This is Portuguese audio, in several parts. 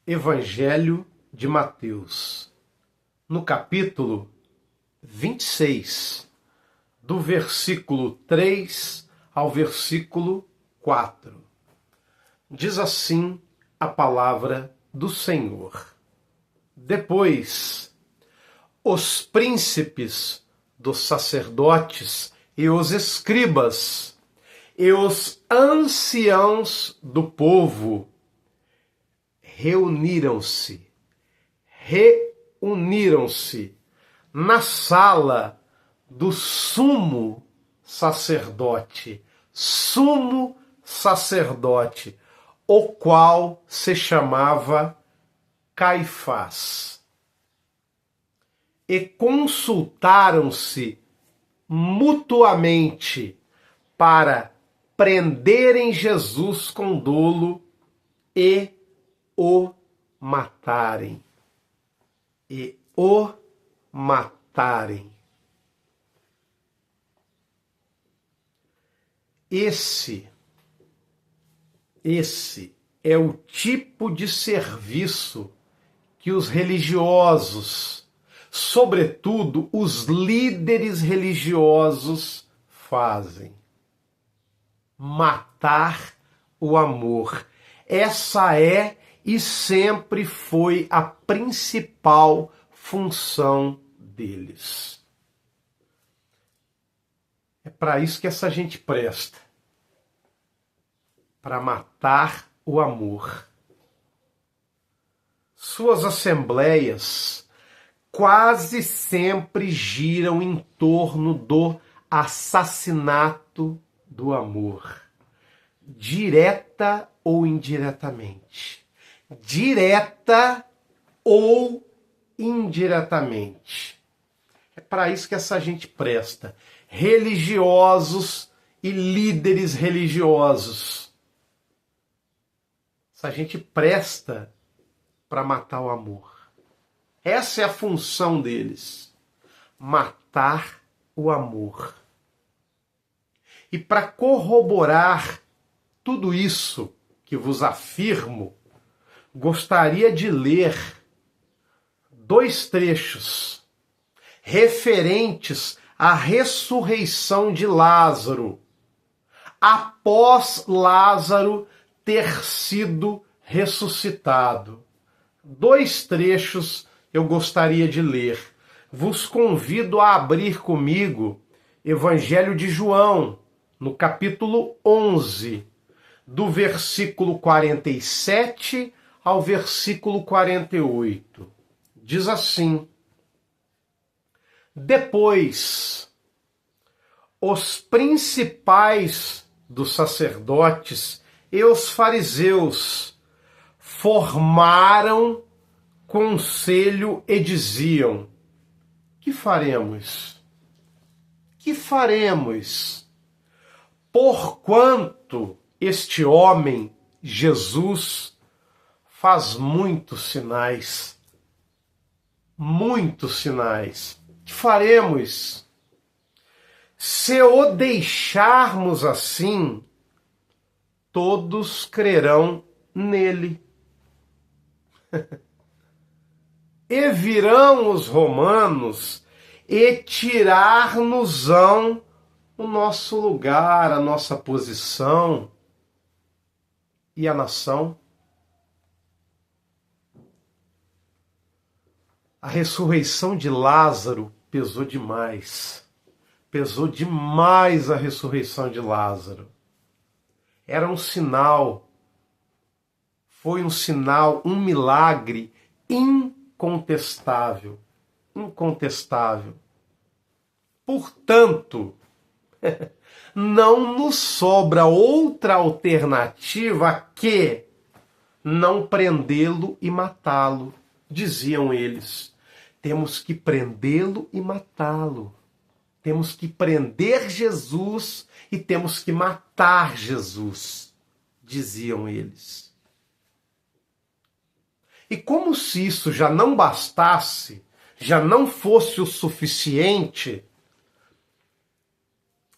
Evangelho de Mateus, no capítulo 26, do versículo 3 ao versículo 4. Diz assim a palavra do Senhor. Depois, os príncipes dos sacerdotes e os escribas e os anciãos do povo reuniram-se na sala do sumo sacerdote, o qual se chamava Caifás. E consultaram-se mutuamente para prenderem Jesus com dolo e o matarem. Esse é o tipo de serviço que os religiosos, sobretudo os líderes religiosos, fazem. Matar o amor. Essa é e sempre foi a principal função deles. É para isso que essa gente presta. Para matar o amor. Suas assembleias quase sempre giram em torno do assassinato do amor. Direta ou indiretamente. Direta ou indiretamente. É para isso que essa gente presta. Religiosos e líderes religiosos. Essa gente presta para matar o amor. Essa é a função deles. Matar o amor. E para corroborar tudo isso que vos afirmo, gostaria de ler 2 trechos referentes à ressurreição de Lázaro, após Lázaro ter sido ressuscitado. 2 trechos eu gostaria de ler. Vos convido a abrir comigo Evangelho de João, no capítulo 11, do versículo 47 ao versículo 48. Diz assim: Depois, os principais dos sacerdotes e os fariseus formaram conselho e diziam: Que faremos? Que faremos? Porquanto este homem, Jesus, faz muitos sinais. Muitos sinais. Que faremos? Se o deixarmos assim, todos crerão nele. E virão os romanos e tirar-nos-ão o nosso lugar, a nossa posição. E a nação? A ressurreição de Lázaro pesou demais. Pesou demais a ressurreição de Lázaro. Era um sinal. Foi um sinal, um milagre incontestável. Incontestável. Portanto, não nos sobra outra alternativa que não prendê-lo e matá-lo, diziam eles. Temos que prendê-lo e matá-lo. Temos que prender Jesus e temos que matar Jesus, diziam eles. E como se isso já não bastasse, já não fosse o suficiente,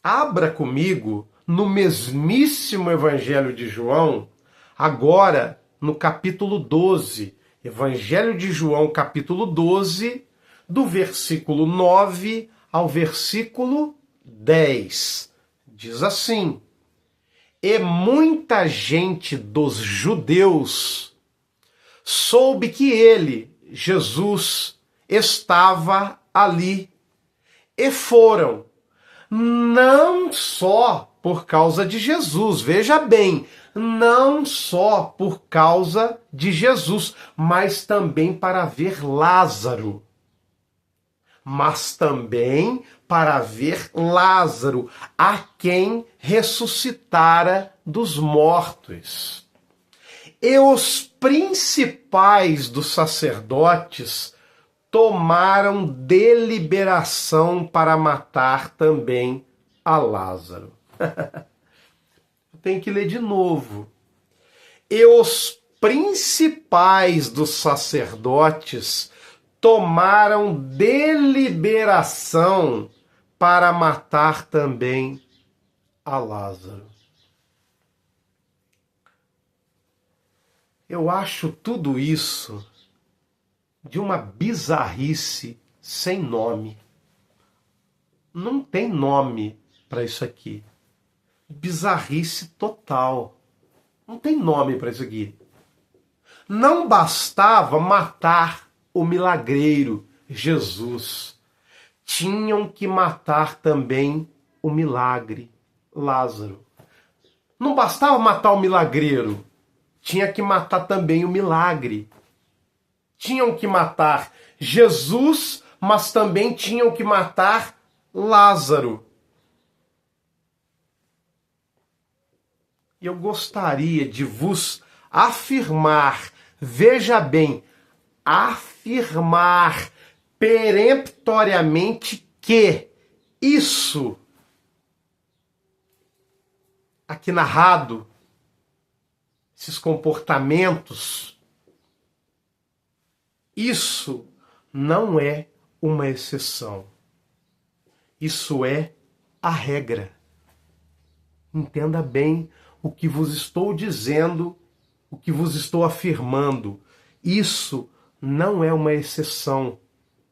abra comigo no mesmíssimo Evangelho de João, agora no capítulo 12, Evangelho de João, capítulo 12, do versículo 9 ao versículo 10. Diz assim: E muita gente dos judeus soube que ele, Jesus, estava ali, e foram, não só por causa de Jesus, veja bem, não só por causa de Jesus, mas também para ver Lázaro. Mas também para ver Lázaro, a quem ressuscitara dos mortos. E os principais dos sacerdotes tomaram deliberação para matar também a Lázaro. Tem que ler de novo. E os principais dos sacerdotes tomaram deliberação para matar também a Lázaro. Eu acho tudo isso de uma bizarrice sem nome. Não tem nome para isso aqui. Bizarrice total. Não tem nome para isso aqui. Não bastava matar o milagreiro, Jesus. Tinham que matar também o milagre, Lázaro. Não bastava matar o milagreiro, tinha que matar também o milagre. Tinham que matar Jesus, mas também tinham que matar Lázaro. E eu gostaria de vos afirmar, veja bem, afirmar peremptoriamente que isso aqui narrado, esses comportamentos, isso não é uma exceção. Isso é a regra. Entenda bem o que vos estou dizendo, o que vos estou afirmando. Isso não é uma exceção.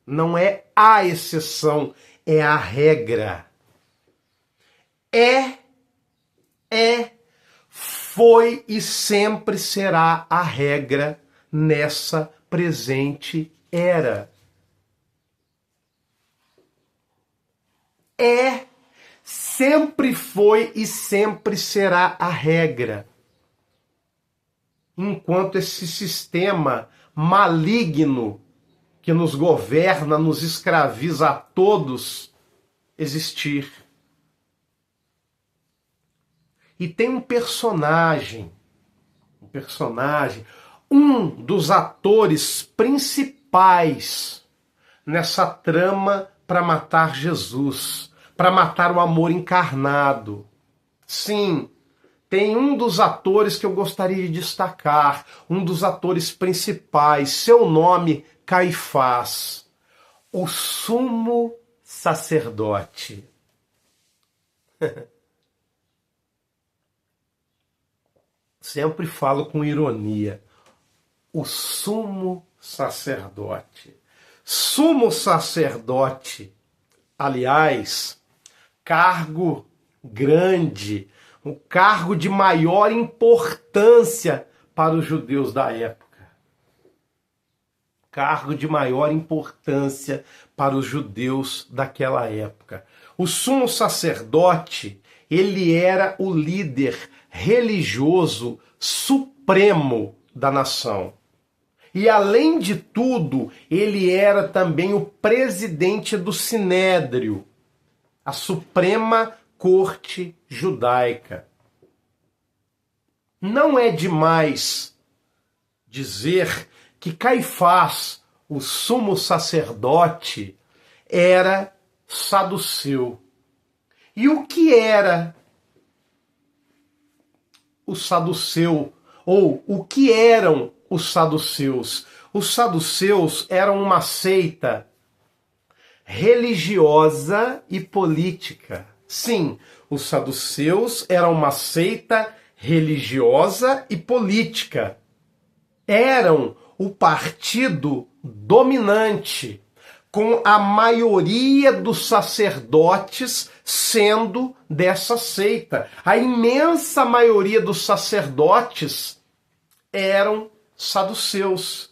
Não é a exceção, é a regra. Foi e sempre será a regra nessa presente era. Sempre foi e sempre será a regra. Enquanto esse sistema maligno que nos governa, nos escraviza a todos, existir. E tem um personagem, um dos atores principais nessa trama para matar Jesus, para matar o amor encarnado. Sim, tem um dos atores que eu gostaria de destacar, um dos atores principais, seu nome, Caifás, o sumo sacerdote. Sempre falo com ironia. O sumo sacerdote. Sumo sacerdote, aliás, cargo grande, um cargo de maior importância para os judeus da época. Cargo de maior importância para os judeus daquela época. O sumo sacerdote, ele era o líder religioso supremo da nação. E, além de tudo, ele era também o presidente do Sinédrio, a Suprema Corte Judaica. Não é demais dizer que Caifás, o sumo sacerdote, era saduceu. E o que era o saduceu? Ou o que eram os saduceus? Os saduceus eram uma seita religiosa e política. Sim, os saduceus eram uma seita religiosa e política. eram o partido dominante, com a maioria dos sacerdotes sendo dessa seita. A imensa maioria dos sacerdotes eram saduceus.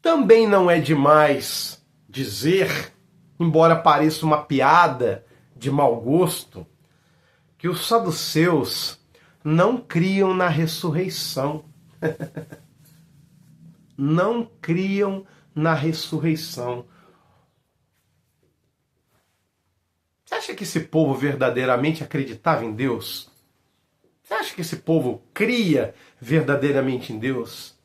Também não é demais dizer, embora pareça uma piada de mau gosto, que os saduceus não criam na ressurreição. Não criam na ressurreição. Você acha que esse povo verdadeiramente acreditava em Deus? Você acha que esse povo cria verdadeiramente em Deus?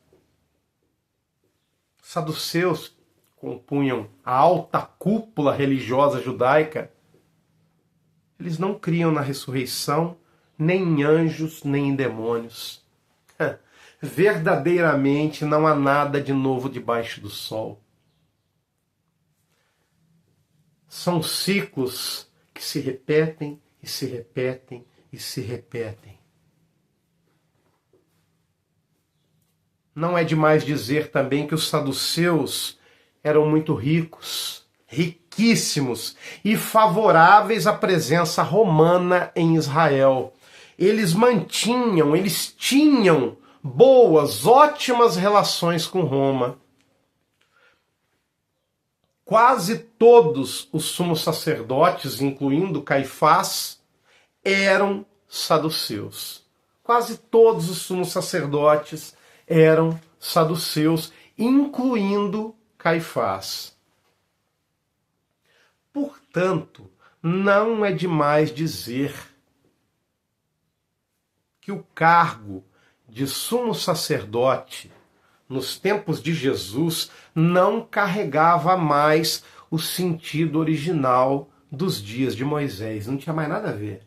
Os saduceus compunham a alta cúpula religiosa judaica. Eles não criam na ressurreição, nem em anjos, nem em demônios. Verdadeiramente não há nada de novo debaixo do sol. São ciclos que se repetem e se repetem e se repetem. Não é demais dizer também que os saduceus eram muito ricos, riquíssimos e favoráveis à presença romana em Israel. Eles tinham boas, ótimas relações com Roma. Quase todos os sumos sacerdotes, incluindo Caifás, eram saduceus. Quase todos os sumos sacerdotes eram saduceus, incluindo Caifás. Portanto, não é demais dizer que o cargo de sumo sacerdote nos tempos de Jesus não carregava mais o sentido original dos dias de Moisés. Não tinha mais nada a ver.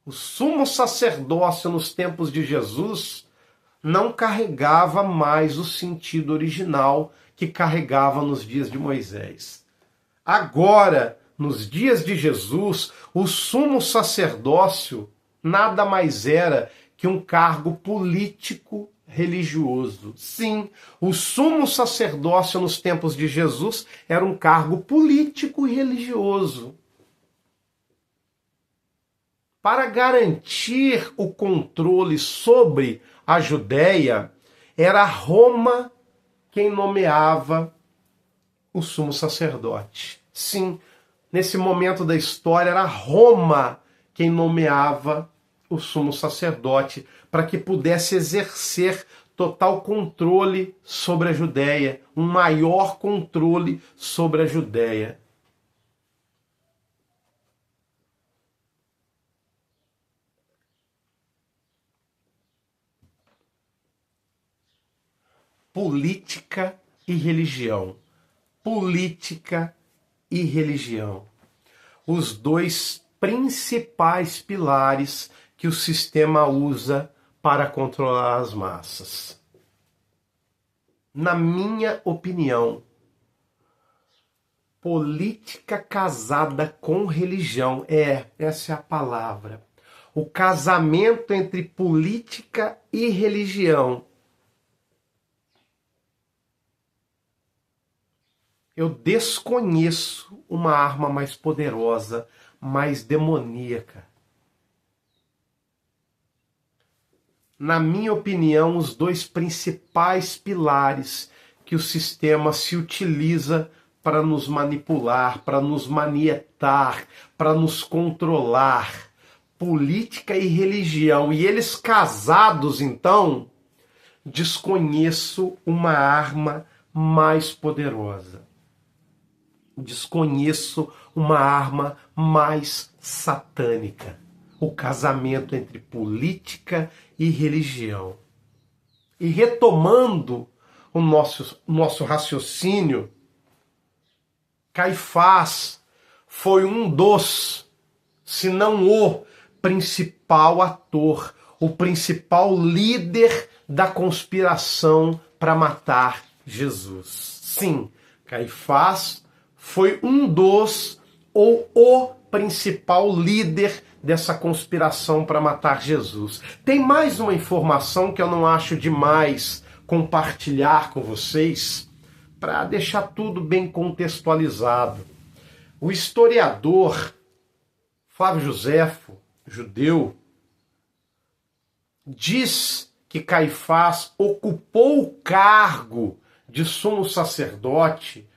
O sumo sacerdócio nos tempos de Jesus não carregava mais o sentido original que carregava nos dias de Moisés. Agora, nos dias de Jesus, o sumo sacerdócio nada mais era que um cargo político religioso. Sim, o sumo sacerdócio nos tempos de Jesus era um cargo político e religioso. Para garantir o controle sobre a Judéia, era Roma quem nomeava o sumo sacerdote. Sim, nesse momento da história era Roma quem nomeava o sumo sacerdote, para que pudesse exercer total controle sobre a Judéia, um maior controle sobre a Judéia. Política e religião. Política e religião. Os dois principais pilares que o sistema usa para controlar as massas. Na minha opinião, política casada com religião, essa é a palavra. O casamento entre política e religião. Eu desconheço uma arma mais poderosa, mais demoníaca. Na minha opinião, os dois principais pilares que o sistema se utiliza para nos manipular, para nos manietar, para nos controlar, política e religião. E eles casados, então, desconheço uma arma mais poderosa. Desconheço uma arma mais satânica. O casamento entre política e religião. E retomando o nosso raciocínio, Caifás foi um dos, se não o principal ator, o principal líder da conspiração para matar Jesus. Sim, Caifás foi um dos, ou o principal líder dessa conspiração para matar Jesus. Tem mais uma informação que eu não acho demais compartilhar com vocês, para deixar tudo bem contextualizado. O historiador Flávio Joséfo, judeu, diz que Caifás ocupou o cargo de sumo sacerdote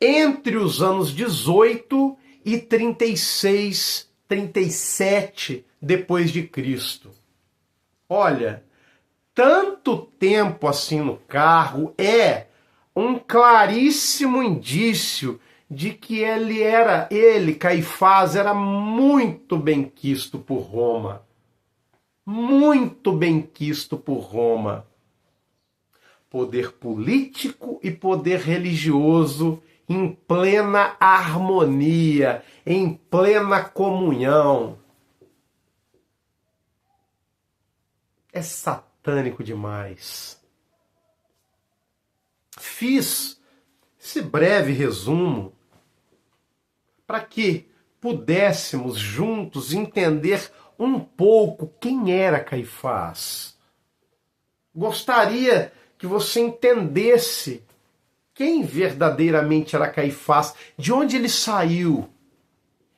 entre os anos 18 e 36, 37 depois de Cristo. Olha, tanto tempo assim no cargo é um claríssimo indício de que Caifás, era muito benquisto por Roma. Muito benquisto por Roma. Poder político e poder religioso em plena harmonia, em plena comunhão. É satânico demais. Fiz esse breve resumo para que pudéssemos juntos entender um pouco quem era Caifás. Gostaria que você entendesse quem verdadeiramente era Caifás, de onde ele saiu.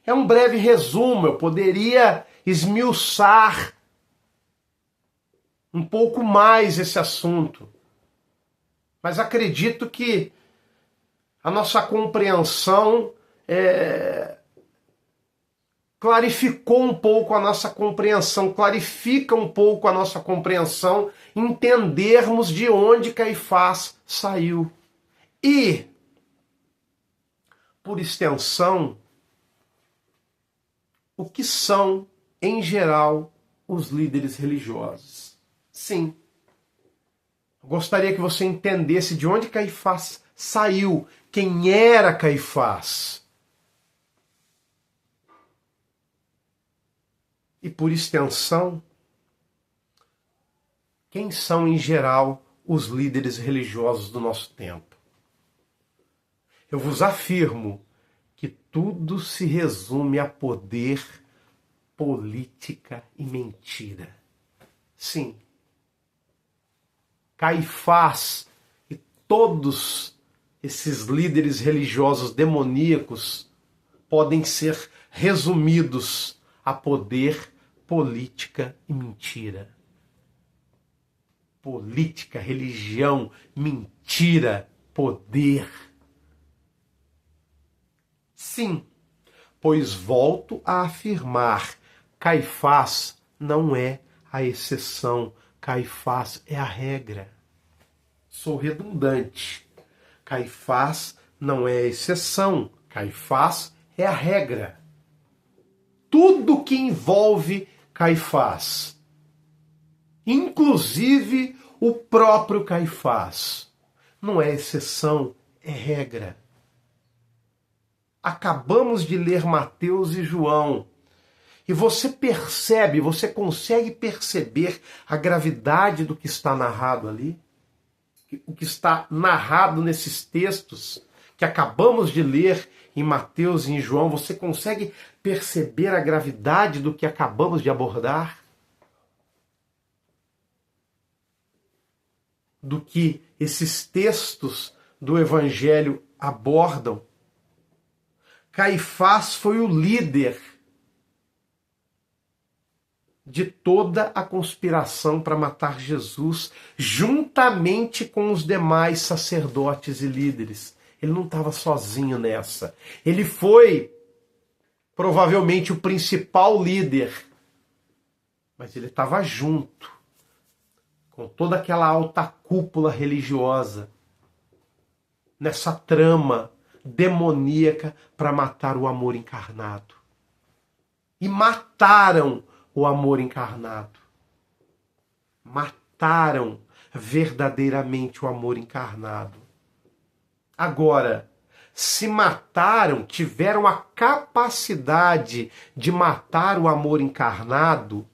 É um breve resumo, eu poderia esmiuçar um pouco mais esse assunto. Mas acredito que a nossa compreensão clarificou um pouco a nossa compreensão, clarifica um pouco a nossa compreensão, entendermos de onde Caifás saiu. E, por extensão, o que são, em geral, os líderes religiosos. Sim. Gostaria que você entendesse de onde Caifás saiu, quem era Caifás. E, por extensão, quem são, em geral, os líderes religiosos do nosso tempo. Eu vos afirmo que tudo se resume a poder, política e mentira. Sim. Caifás e todos esses líderes religiosos demoníacos podem ser resumidos a poder, política e mentira. Política, religião, mentira, poder. Sim, pois volto a afirmar, Caifás não é a exceção, Caifás é a regra. Sou redundante. Caifás não é a exceção, Caifás é a regra. Tudo que envolve Caifás, inclusive o próprio Caifás, não é exceção, é regra. Acabamos de ler Mateus e João, e você percebe, você consegue perceber a gravidade do que está narrado ali? O que está narrado nesses textos que acabamos de ler em Mateus e em João, você consegue perceber a gravidade do que acabamos de abordar? Do que esses textos do Evangelho abordam? Caifás foi o líder de toda a conspiração para matar Jesus, juntamente com os demais sacerdotes e líderes. Ele não estava sozinho nessa. Ele foi provavelmente o principal líder, mas ele estava junto com toda aquela alta cúpula religiosa nessa trama demoníaca para matar o amor encarnado. E mataram o amor encarnado. Mataram verdadeiramente o amor encarnado. Agora, se mataram, tiveram a capacidade de matar o amor encarnado,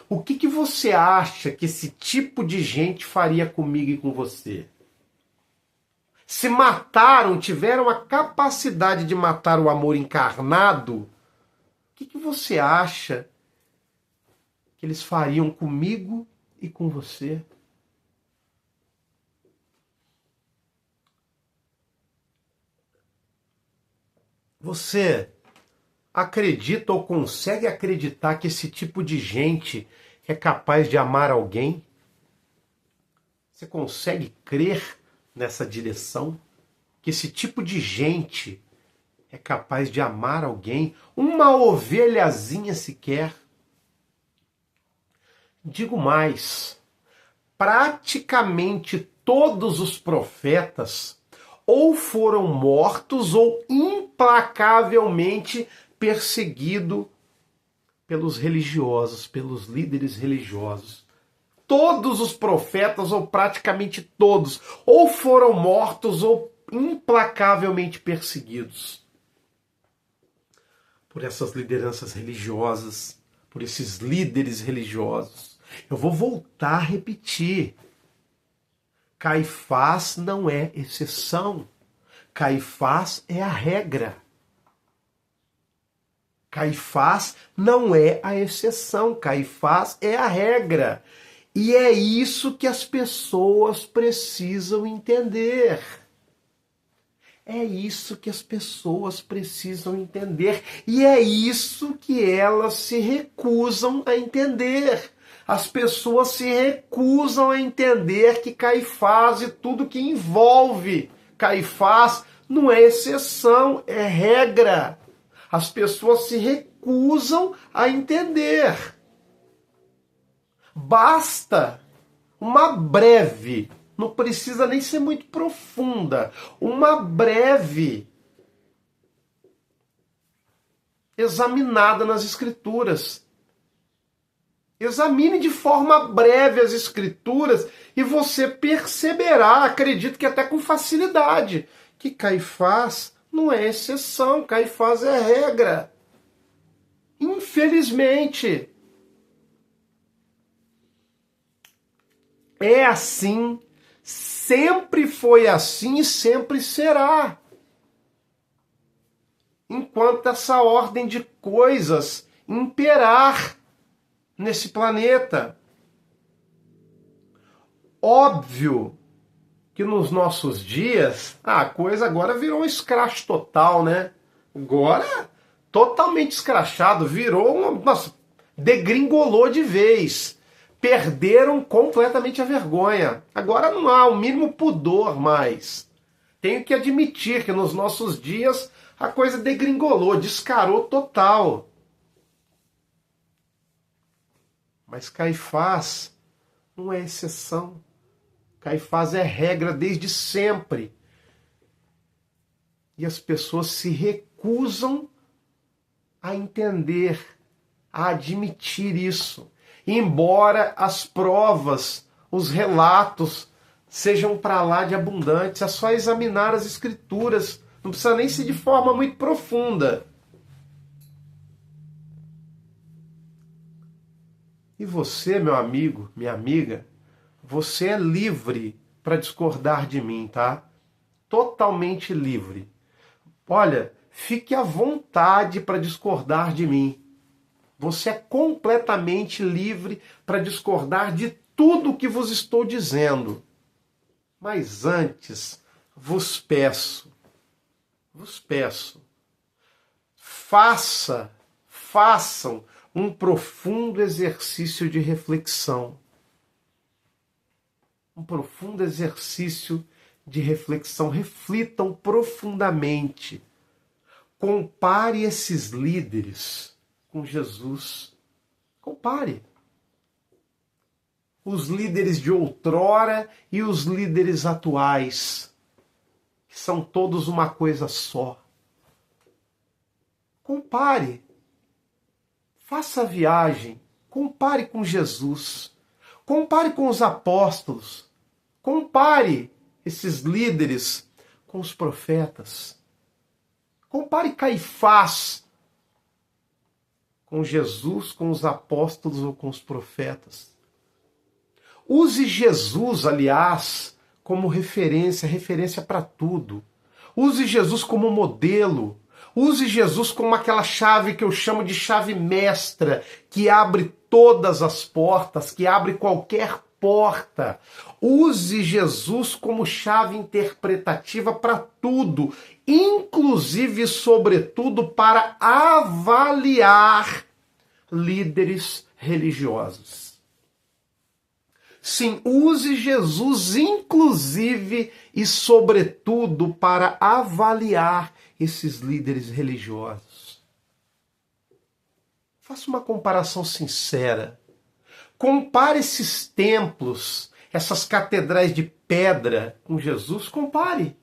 o que você acha que esse tipo de gente faria comigo e com você? Se mataram, tiveram a capacidade de matar o amor encarnado, o que você acha que eles fariam comigo e com você? Você acredita ou consegue acreditar que esse tipo de gente é capaz de amar alguém? Você consegue crer nessa direção? Que esse tipo de gente é capaz de amar alguém? Uma ovelhazinha sequer? Digo mais, praticamente todos os profetas ou foram mortos ou implacavelmente perseguidos pelos religiosos, pelos líderes religiosos. Todos os profetas, ou praticamente todos, ou foram mortos ou implacavelmente perseguidos por essas lideranças religiosas, por esses líderes religiosos. Eu vou voltar a repetir. Caifás não é exceção. Caifás é a regra. Caifás não é a exceção. Caifás é a regra. E é isso que as pessoas precisam entender. É isso que as pessoas precisam entender. E é isso que elas se recusam a entender. As pessoas se recusam a entender que Caifás e tudo que envolve Caifás não é exceção, é regra. As pessoas se recusam a entender. Basta uma breve, não precisa nem ser muito profunda, uma breve examinada nas Escrituras. Examine de forma breve as Escrituras e você perceberá, acredito que até com facilidade, que Caifás não é exceção, Caifás é regra. Infelizmente, é assim, sempre foi assim e sempre será. Enquanto essa ordem de coisas imperar nesse planeta. Óbvio que nos nossos dias a coisa agora virou um escracho total, né? Agora, totalmente escrachado, virou uma... Nossa, degringolou de vez. Perderam completamente a vergonha. Agora não há o mínimo pudor mais. Tenho que admitir que nos nossos dias a coisa degringolou, descarou total. Mas Caifás não é exceção. Caifás é regra desde sempre. E as pessoas se recusam a entender, a admitir isso. Embora as provas, os relatos sejam para lá de abundantes, é só examinar as Escrituras. Não precisa nem ser de forma muito profunda. E você, meu amigo, minha amiga, você é livre para discordar de mim, tá? Totalmente livre. Olha, fique à vontade para discordar de mim. Você é completamente livre para discordar de tudo o que vos estou dizendo. Mas antes, façam, um profundo exercício de reflexão. Um profundo exercício de reflexão. Reflitam profundamente. Compare esses líderes com Jesus. Compare. Os líderes de outrora e os líderes atuais, que são todos uma coisa só. Compare. Faça a viagem. Compare com Jesus. Compare com os apóstolos. Compare esses líderes com os profetas. Compare Caifás com Jesus, com os apóstolos ou com os profetas. Use Jesus, aliás, como referência para tudo. Use Jesus como modelo. Use Jesus como aquela chave que eu chamo de chave mestra, que abre todas as portas, que abre qualquer porta. Use Jesus como chave interpretativa para tudo, inclusive, sobretudo, para avaliar líderes religiosos. Sim, use Jesus, inclusive e sobretudo, para avaliar esses líderes religiosos. Faça uma comparação sincera. Compare esses templos, essas catedrais de pedra com Jesus. Compare.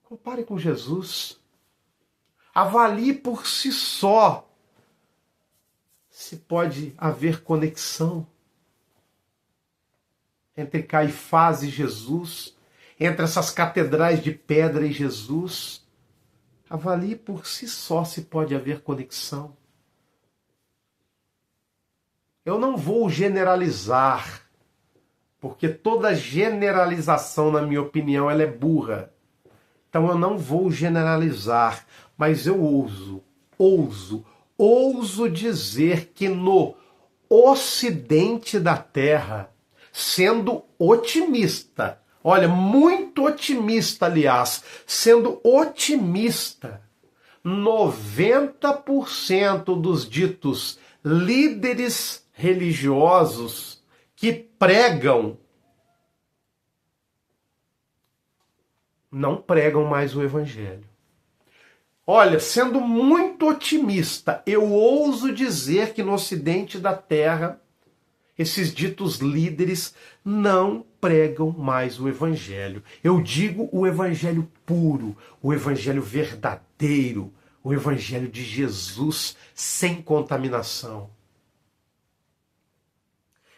Compare com Jesus. Avalie por si só se pode haver conexão entre Caifás e Jesus, entre essas catedrais de pedra e Jesus. Avalie por si só se pode haver conexão. Eu não vou generalizar, porque toda generalização, na minha opinião, ela é burra. Então eu não vou generalizar, mas eu ouso dizer que no ocidente da Terra, sendo otimista, olha, muito otimista, aliás, sendo otimista, 90% dos ditos líderes religiosos que pregam não pregam mais o Evangelho. Olha, sendo muito otimista, eu ouso dizer que no ocidente da Terra, esses ditos líderes não pregam mais o Evangelho. Eu digo o Evangelho puro, o Evangelho verdadeiro, o Evangelho de Jesus sem contaminação.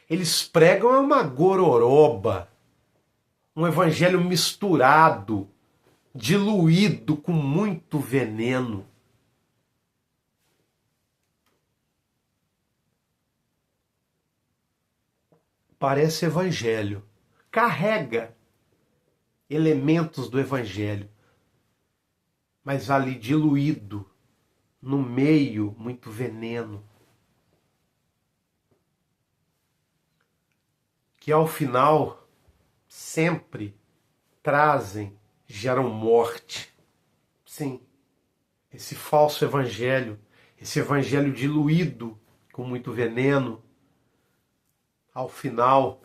Eles pregam uma gororoba, um Evangelho misturado, diluído com muito veneno. Parece Evangelho, carrega elementos do Evangelho, mas ali diluído, no meio, muito veneno. Que ao final sempre geram morte. Sim, esse falso evangelho, esse evangelho diluído com muito veneno, ao final,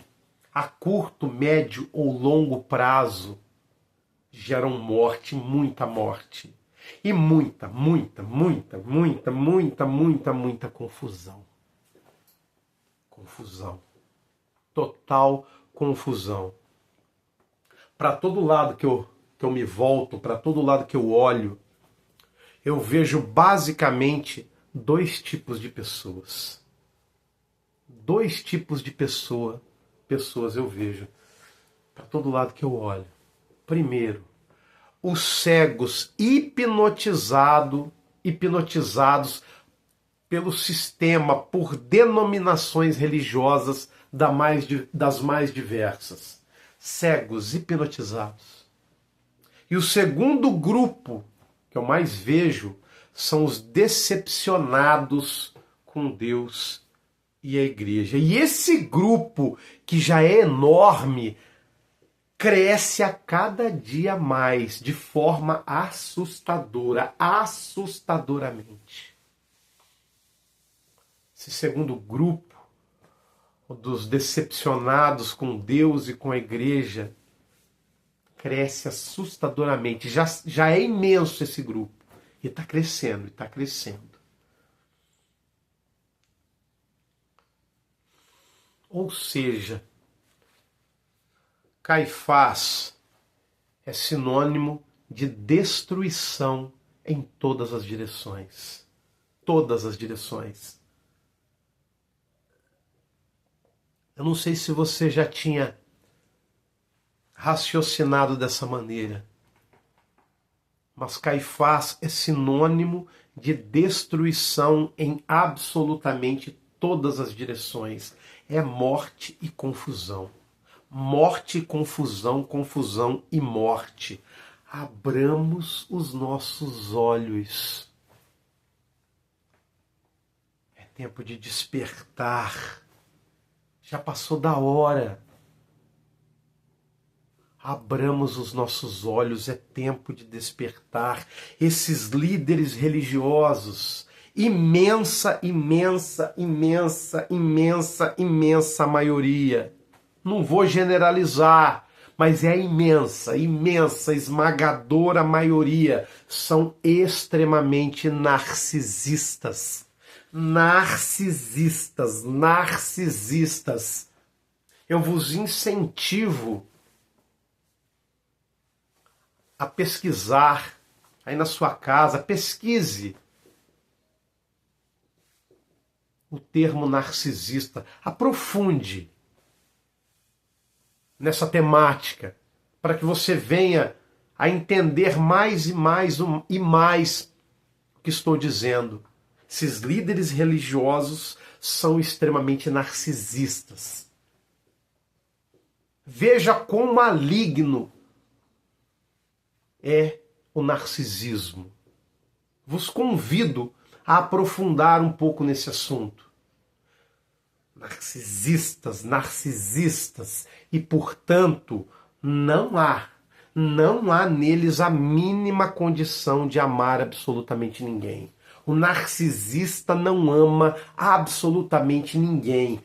a curto, médio ou longo prazo, geram morte, muita morte. E muita confusão. Confusão. Total confusão. Para todo lado que eu me volto, para todo lado que eu olho, eu vejo basicamente dois tipos de pessoas. Dois tipos de pessoas eu vejo para todo lado que eu olho. Primeiro, os cegos hipnotizados pelo sistema, por denominações religiosas das mais diversas. Cegos hipnotizados. E o segundo grupo que eu mais vejo são os decepcionados com Deus e a igreja. E esse grupo, que já é enorme, cresce a cada dia mais, de forma assustadora, assustadoramente. Esse segundo grupo, dos decepcionados com Deus e com a igreja, cresce assustadoramente. Já é imenso esse grupo. E está crescendo, está crescendo. Ou seja, Caifás é sinônimo de destruição em todas as direções. Todas as direções. Eu não sei se você já tinha raciocinado dessa maneira, mas Caifás é sinônimo de destruição em absolutamente todas as direções. É morte e confusão. Morte e confusão, confusão e morte. Abramos os nossos olhos. É tempo de despertar. Já passou da hora. Abramos os nossos olhos, é tempo de despertar. Esses líderes religiosos, imensa maioria. Não vou generalizar, mas é a imensa, esmagadora maioria. São extremamente narcisistas. Narcisistas. Eu vos incentivo a pesquisar aí na sua casa, pesquise o termo narcisista, aprofunde nessa temática, para que você venha a entender mais e mais o que estou dizendo. Esses líderes religiosos são extremamente narcisistas. Veja quão maligno é o narcisismo. Vos convido a aprofundar um pouco nesse assunto. Narcisistas, e portanto não há neles a mínima condição de amar absolutamente ninguém. O narcisista não ama absolutamente ninguém.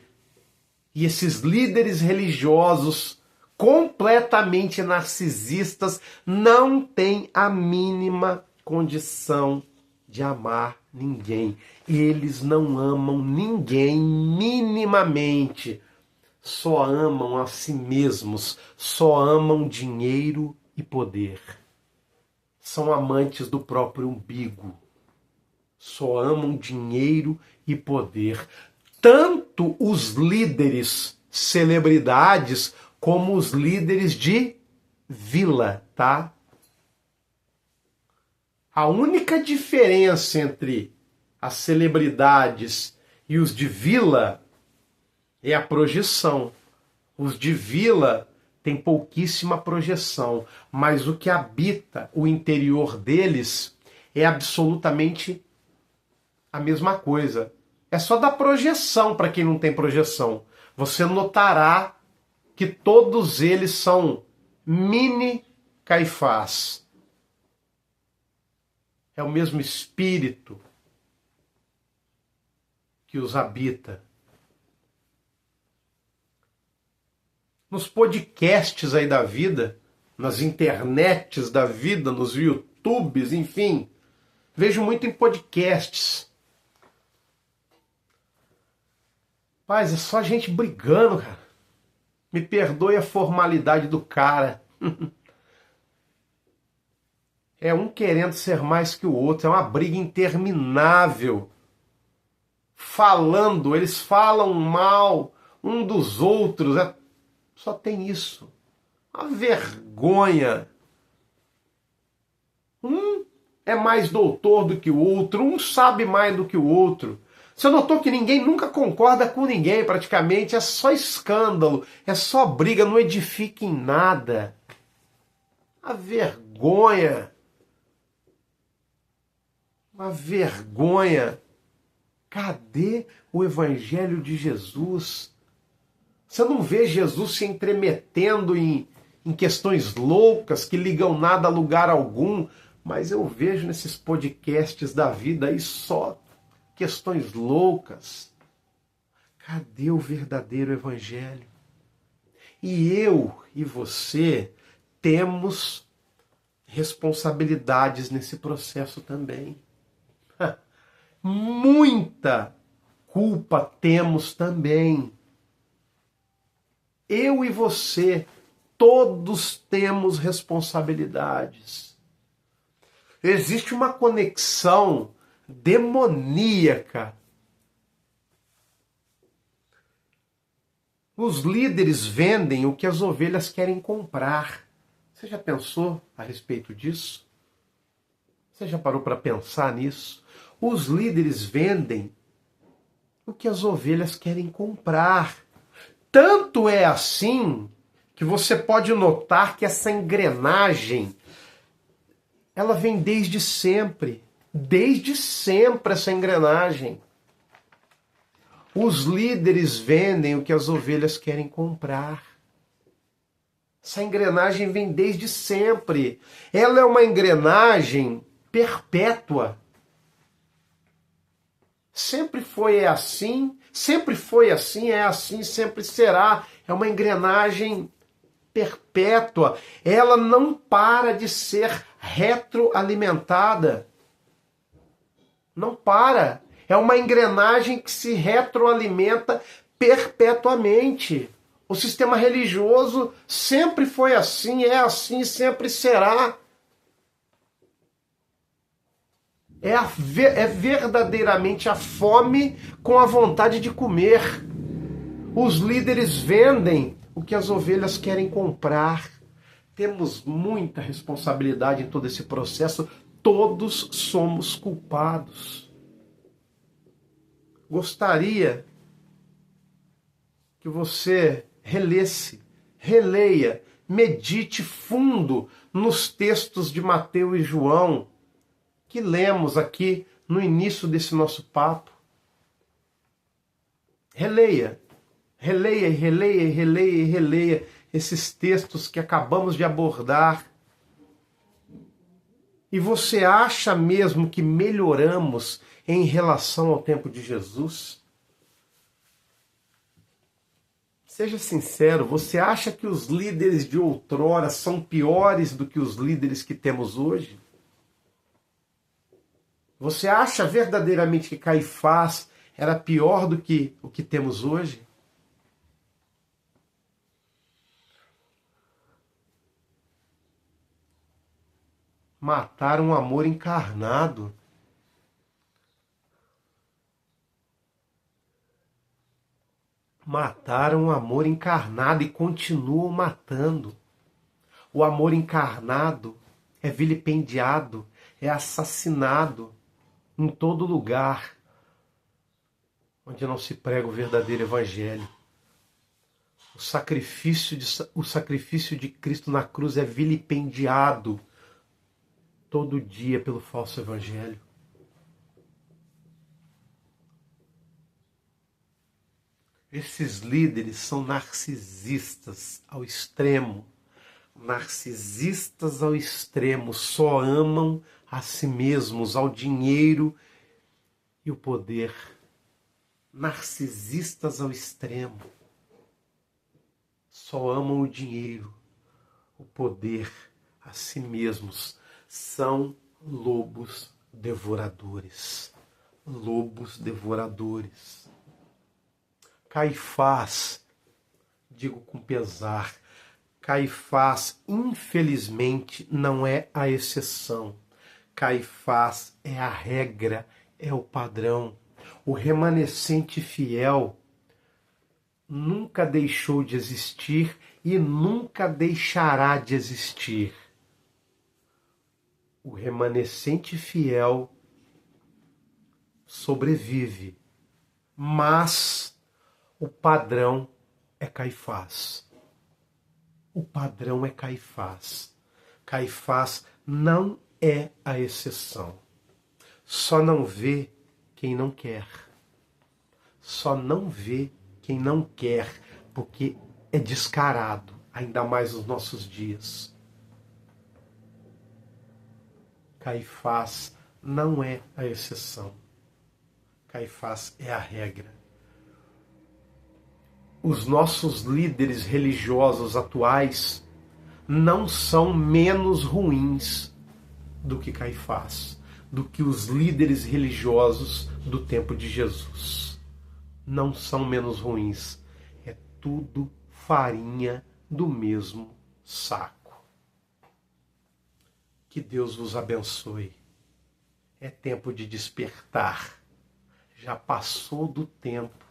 E esses líderes religiosos completamente narcisistas não têm a mínima condição de amar ninguém. Eles não amam ninguém minimamente. Só amam a si mesmos, só amam dinheiro e poder. São amantes do próprio umbigo. Só amam dinheiro e poder. Tanto os líderes, celebridades, como os líderes de vila, tá? A única diferença entre as celebridades e os de vila é a projeção. Os de vila têm pouquíssima projeção, mas o que habita o interior deles é absolutamente a mesma coisa. É só dar projeção para quem não tem projeção. Você notará que todos eles são mini Caifás. É o mesmo espírito que os habita. Nos podcasts aí da vida, nas internets da vida, nos YouTubes, enfim, vejo muito em podcasts. Paz, é só gente brigando, cara. Me perdoe a formalidade do cara. É um querendo ser mais que o outro. É uma briga interminável. Falando, eles falam mal um dos outros. Só tem isso. Uma vergonha. Um é mais doutor do que o outro. Um sabe mais do que o outro. Você notou que ninguém nunca concorda com ninguém, praticamente. É só escândalo, é só briga, não edifica em nada. A vergonha. Uma vergonha. Cadê o Evangelho de Jesus? Você não vê Jesus se entremetendo em questões loucas que ligam nada a lugar algum, mas eu vejo nesses podcasts da vida aí só questões loucas. Cadê o verdadeiro evangelho? E eu e você temos responsabilidades nesse processo também. Muita culpa temos também. Eu e você, todos temos responsabilidades. Existe uma conexão demoníaca. Os líderes vendem o que as ovelhas querem comprar. Você já pensou a respeito disso? Você já parou para pensar nisso? Os líderes vendem o que as ovelhas querem comprar. Tanto é assim que você pode notar que essa engrenagem, ela vem desde sempre. Desde sempre essa engrenagem. Os líderes vendem o que as ovelhas querem comprar. Essa engrenagem vem desde sempre. Ela é uma engrenagem perpétua. Sempre foi assim, é assim, sempre será. É uma engrenagem perpétua. Ela não para de ser retroalimentada. Não para. É uma engrenagem que se retroalimenta perpetuamente. O sistema religioso sempre foi assim, é assim, sempre será. É verdadeiramente a fome com a vontade de comer. Os líderes vendem o que as ovelhas querem comprar. Temos muita responsabilidade em todo esse processo. Todos somos culpados. Gostaria que você releia, medite fundo nos textos de Mateus e João que lemos aqui no início desse nosso papo. Releia esses textos que acabamos de abordar. E você acha mesmo que melhoramos em relação ao tempo de Jesus? Seja sincero, você acha que os líderes de outrora são piores do que os líderes que temos hoje? Você acha verdadeiramente que Caifás era pior do que o que temos hoje? Mataram um amor encarnado. Mataram um amor encarnado e continuam matando. O amor encarnado é vilipendiado, é assassinado em todo lugar onde não se prega o verdadeiro evangelho. O sacrifício de Cristo na cruz é vilipendiado todo dia pelo falso evangelho. Esses líderes são narcisistas ao extremo. Narcisistas ao extremo, só amam a si mesmos, ao dinheiro e o poder. Narcisistas ao extremo, só amam o dinheiro, o poder, a si mesmos. São lobos devoradores. Lobos devoradores. Caifás, digo com pesar, Caifás, infelizmente, não é a exceção. Caifás é a regra, é o padrão. O remanescente fiel nunca deixou de existir e nunca deixará de existir. O remanescente fiel sobrevive, mas o padrão é Caifás. O padrão é Caifás. Caifás não é a exceção. Só não vê quem não quer. Só não vê quem não quer, porque é descarado, ainda mais nos nossos dias. Caifás não é a exceção. Caifás é a regra. Os nossos líderes religiosos atuais não são menos ruins do que Caifás, do que os líderes religiosos do tempo de Jesus. Não são menos ruins. É tudo farinha do mesmo saco. Que Deus vos abençoe. É tempo de despertar. Já passou do tempo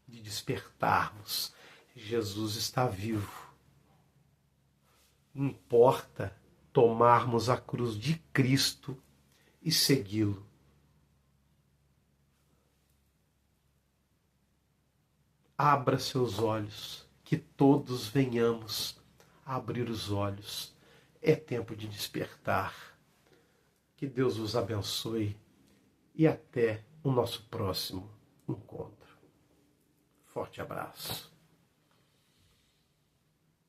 de despertarmos. Jesus está vivo. Importa tomarmos a cruz de Cristo e segui-lo. Abra seus olhos. que todos venhamos a abrir os olhos. É tempo de despertar. Que Deus os abençoe e até o nosso próximo encontro. Forte abraço.